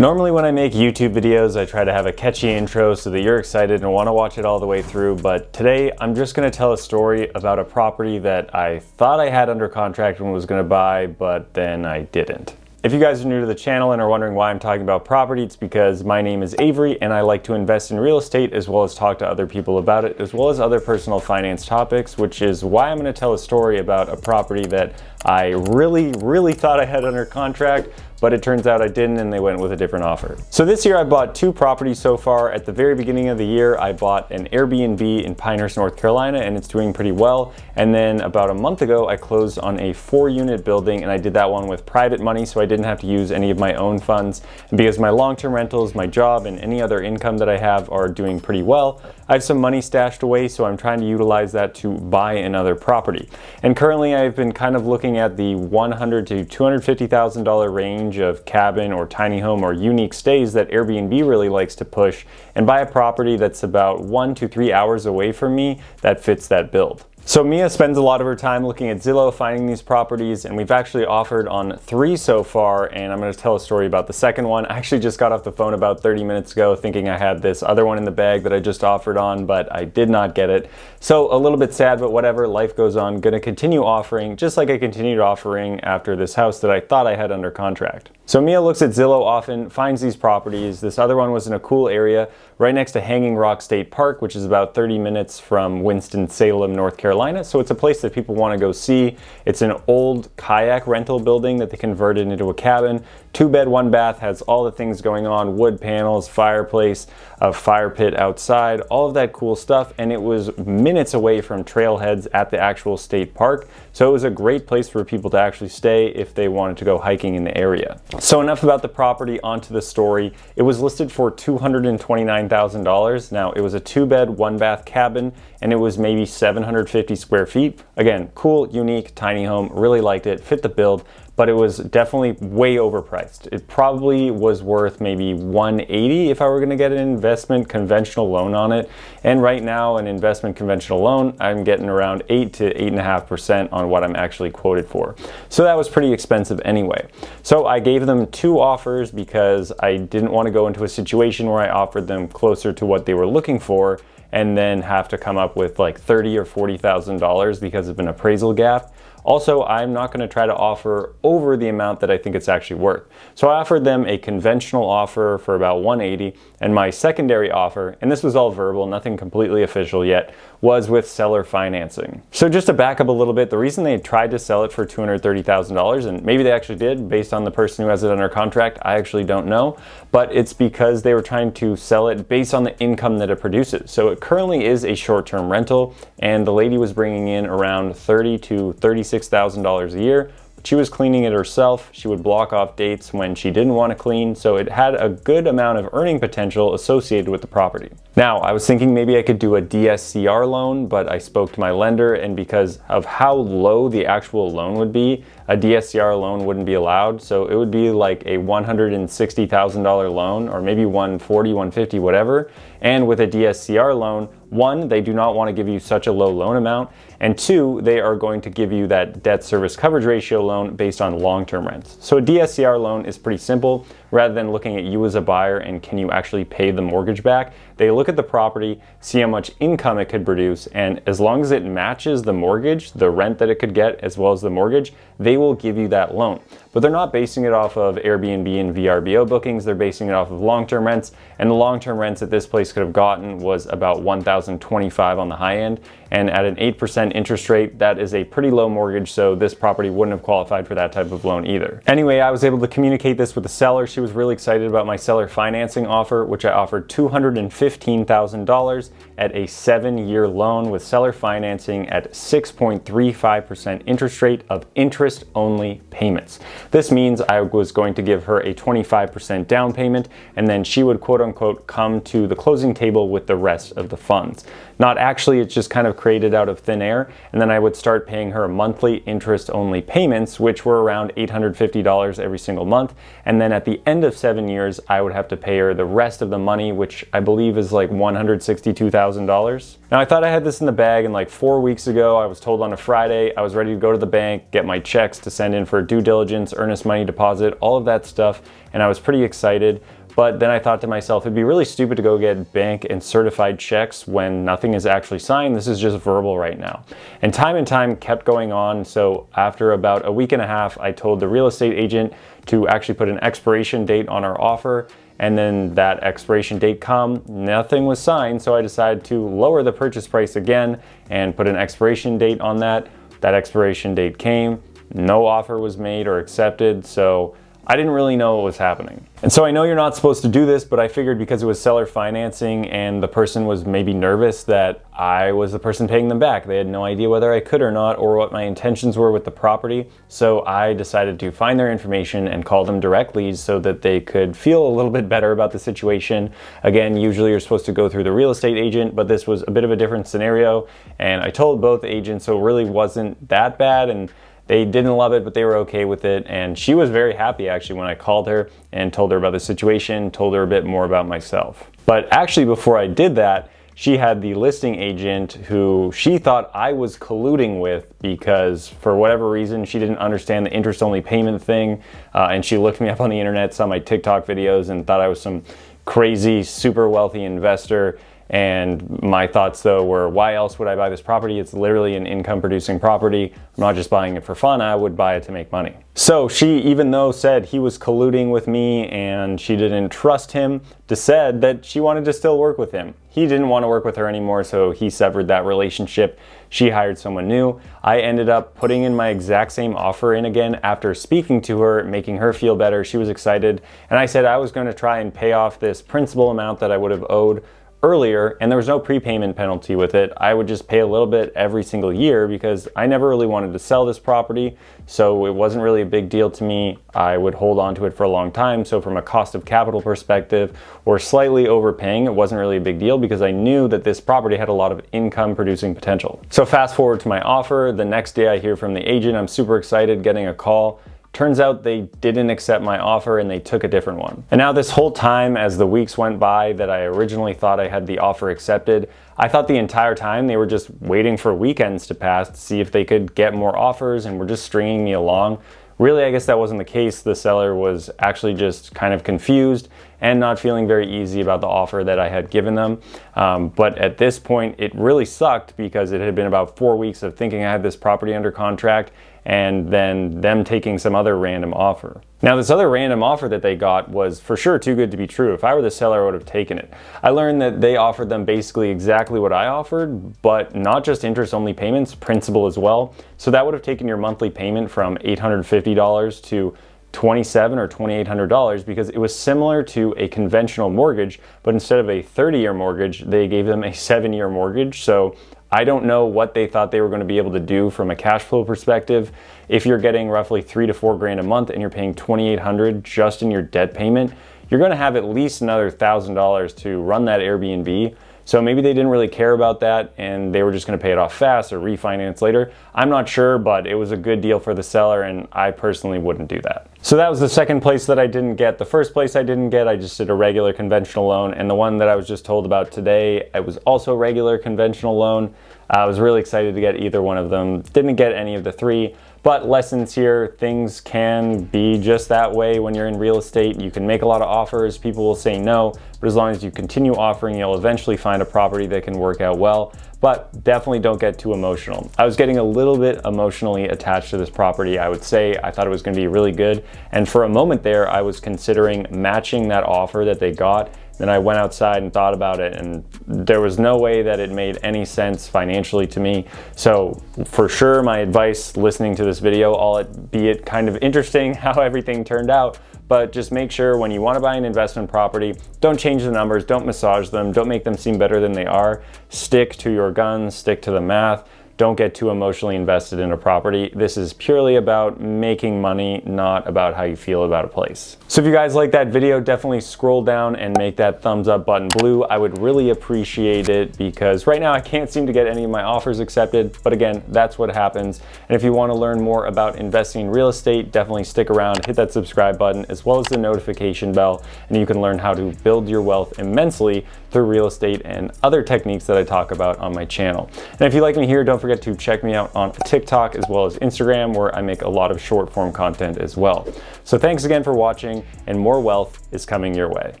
Normally when I make YouTube videos, I try to have a catchy intro so that you're excited and want to watch it all the way through, but today I'm just going to tell a story about a property that I thought I had under contract and was going to buy, but then I didn't. If you guys are new to the channel and are wondering why I'm talking about property, it's because my name is Avery and I like to invest in real estate as well as talk to other people about it, as well as other personal finance topics, which is why I'm going to tell a story about a property that I really thought I had under contract, but it turns out I didn't and they went with a different offer. So this year I bought two properties so far. At the very beginning of the year, I bought an Airbnb in Pinehurst, North Carolina, and it's doing pretty well. And then about a month ago, I closed on a 4-unit building, and I did that one with private money, so I didn't have to use any of my own funds. And because my long-term rentals, my job, and any other income that I have are doing pretty well, I have some money stashed away, so I'm trying to utilize that to buy another property. And currently I've been kind of looking at the $100,000 to $250,000 range of cabin or tiny home or unique stays that Airbnb really likes to push, and buy a property that's about 1 to 3 hours away from me that fits that build. So Mia spends a lot of her time looking at Zillow, finding these properties, and we've actually offered on 3 so far, and I'm going to tell a story about the second one. I actually just got off the phone about 30 minutes ago thinking I had this other one in the bag that I just offered on, but I did not get it. So a little bit sad, but whatever, life goes on. Going to continue offering, just like I continued offering after this house that I thought I had under contract. So Mia looks at Zillow often, finds these properties. This other one was in a cool area right next to Hanging Rock State Park, which is about 30 minutes from Winston-Salem, North Carolina. So it's a place that people want to go see. It's an old kayak rental building that they converted into a cabin. 2-bed, 1-bath, has all the things going on, wood panels, fireplace, a fire pit outside, all of that cool stuff. And it was minutes away from trailheads at the actual state park. So it was a great place for people to actually stay if they wanted to go hiking in the area. So enough about the property, onto the story. It was listed for $229,000. Now it was a 2-bed, 1-bath cabin, and it was maybe 750 square feet. Again, cool, unique, tiny home, really liked it, fit the build, but it was definitely way overpriced. It probably was worth maybe $180 if I were gonna get an investment conventional loan on it. And right now, an investment conventional loan, I'm getting around 8 to 8.5% on what I'm actually quoted for. So that was pretty expensive anyway. So I gave them 2 offers because I didn't want to go into a situation where I offered them closer to what they were looking for and then have to come up with like $30,000 or $40,000 because of an appraisal gap. Also, I'm not going to try to offer over the amount that I think it's actually worth. So I offered them a conventional offer for about $180, and my secondary offer, and this was all verbal, nothing completely official yet, was with seller financing. So just to back up a little bit, the reason they tried to sell it for $230,000, and maybe they actually did based on the person who has it under contract, I actually don't know, but it's because they were trying to sell it based on the income that it produces. So it currently is a short-term rental, and the lady was bringing in around $30,000 to $36,000 a year. She was cleaning it herself. She would block off dates when she didn't want to clean, so it had a good amount of earning potential associated with the property. Now, I was thinking maybe I could do a DSCR loan, but I spoke to my lender, and because of how low the actual loan would be, a DSCR loan wouldn't be allowed. So it would be like a $160,000 loan, or maybe $140,000, $150,000, whatever. And with a DSCR loan, 1, they do not want to give you such a low loan amount, and 2, they are going to give you that debt service coverage ratio loan based on long-term rents. So a DSCR loan is pretty simple. Rather than looking at you as a buyer and can you actually pay the mortgage back, they look at the property, see how much income it could produce, and as long as it matches the mortgage, the rent that it could get as well as the mortgage, they will give you that loan. But they're not basing it off of Airbnb and VRBO bookings, they're basing it off of long-term rents, and the long-term rents that this place could have gotten was about $1,025 on the high end, and at an 8% interest rate, that is a pretty low mortgage, so this property wouldn't have qualified for that type of loan either. Anyway, I was able to communicate this with the seller. She was really excited about my seller financing offer, which I offered $215,000 at a 7-year loan with seller financing at 6.35% interest rate of interest-only payments. This means I was going to give her a 25% down payment, and then she would quote-unquote come to the closing table with the rest of the funds. Not actually, it's just kind of created out of thin air, and then I would start paying her monthly interest-only payments, which were around $850 every single month, and then at the end of 7 years, I would have to pay her the rest of the money, which I believe is like $162,000. Now, I thought I had this in the bag, and like 4 weeks ago, I was told on a Friday, I was ready to go to the bank, get my checks to send in for due diligence, payments, earnest money deposit, all of that stuff, and I was pretty excited. But then I thought to myself, it'd be really stupid to go get bank and certified checks when nothing is actually signed. This is just verbal right now. And time kept going on. So after about a week and a half, I told the real estate agent to actually put an expiration date on our offer. And then that expiration date come, nothing was signed. So I decided to lower the purchase price again and put an expiration date on that. That expiration date came, no offer was made or accepted. So I didn't really know what was happening. And so I know you're not supposed to do this, but I figured because it was seller financing and the person was maybe nervous that I was the person paying them back. They had no idea whether I could or not, or what my intentions were with the property. So I decided to find their information and call them directly so that they could feel a little bit better about the situation. Again, usually you're supposed to go through the real estate agent, but this was a bit of a different scenario. And I told both agents, so it really wasn't that bad. And they didn't love it, but they were okay with it. And she was very happy actually when I called her and told her about the situation, told her a bit more about myself. But actually before I did that, she had the listing agent who she thought I was colluding with because for whatever reason, she didn't understand the interest-only payment thing. And she looked me up on the internet, saw my TikTok videos and thought I was some crazy, super wealthy investor. And my thoughts though were, why else would I buy this property? It's literally an income producing property. I'm not just buying it for fun, I would buy it to make money. So she, even though said he was colluding with me and she didn't trust him, said that she wanted to still work with him. He didn't want to work with her anymore, so he severed that relationship. She hired someone new. I ended up putting in my exact same offer in again after speaking to her, making her feel better. She was excited. And I said I was going to try and pay off this principal amount that I would have owed earlier, and there was no prepayment penalty with it. I would just pay a little bit every single year because I never really wanted to sell this property, so it wasn't really a big deal to me. I would hold on to it for a long time, so from a cost of capital perspective or slightly overpaying, it wasn't really a big deal because I knew that this property had a lot of income producing potential. So fast forward to my offer, the next day I hear from the agent. I'm super excited, getting a call. Turns out they didn't accept my offer and they took a different one. And now this whole time, as the weeks went by that I originally thought I had the offer accepted, I thought the entire time they were just waiting for weekends to pass to see if they could get more offers and were just stringing me along. Really, I guess that wasn't the case. The seller was actually just kind of confused and not feeling very easy about the offer that I had given them. But at this point, it really sucked because it had been about 4 weeks of thinking I had this property under contract and then them taking some other random offer. Now, this other random offer that they got was for sure too good to be true. If I were the seller, I would have taken it. I learned that they offered them basically exactly what I offered, but not just interest-only payments, principal as well. So that would have taken your monthly payment from $850 to $2,700 or $2,800 because it was similar to a conventional mortgage, but instead of a 30-year mortgage, they gave them a 7-year mortgage. So I don't know what they thought they were going to be able to do from a cash flow perspective. If you're getting roughly $3,000 to $4,000 a month and you're paying $2,800 just in your debt payment, you're going to have at least another $1,000 to run that Airbnb. So maybe they didn't really care about that and they were just going to pay it off fast or refinance later. I'm not sure, but it was a good deal for the seller and I personally wouldn't do that. So that was the second place that I didn't get. The first place I didn't get, I just did a regular conventional loan, and the one that I was just told about today, it was also a regular conventional loan. I was really excited to get either one of them. Didn't get any of the three, but lessons here, things can be just that way when you're in real estate. You can make a lot of offers, people will say no, but as long as you continue offering, you'll eventually find a property that can work out well. But definitely don't get too emotional. I was getting a little bit emotionally attached to this property, I would say. I thought it was going to be really good. And for a moment there, I was considering matching that offer that they got. Then I went outside and thought about it, and there was no way that it made any sense financially to me. So for sure, my advice listening to this video, albeit kind of interesting how everything turned out, but just make sure when you want to buy an investment property, don't change the numbers, don't massage them, don't make them seem better than they are. Stick to your guns, stick to the math. Don't get too emotionally invested in a property. This is purely about making money, not about how you feel about a place. So if you guys like that video, definitely scroll down and make that thumbs up button blue. I would really appreciate it because right now I can't seem to get any of my offers accepted, but again, that's what happens. And if you want to learn more about investing in real estate, definitely stick around, hit that subscribe button as well as the notification bell, and you can learn how to build your wealth immensely through real estate and other techniques that I talk about on my channel. And if you like me here, don't forget forget to check me out on TikTok as well as Instagram, where I make a lot of short form content as well. So thanks again for watching, and more wealth is coming your way.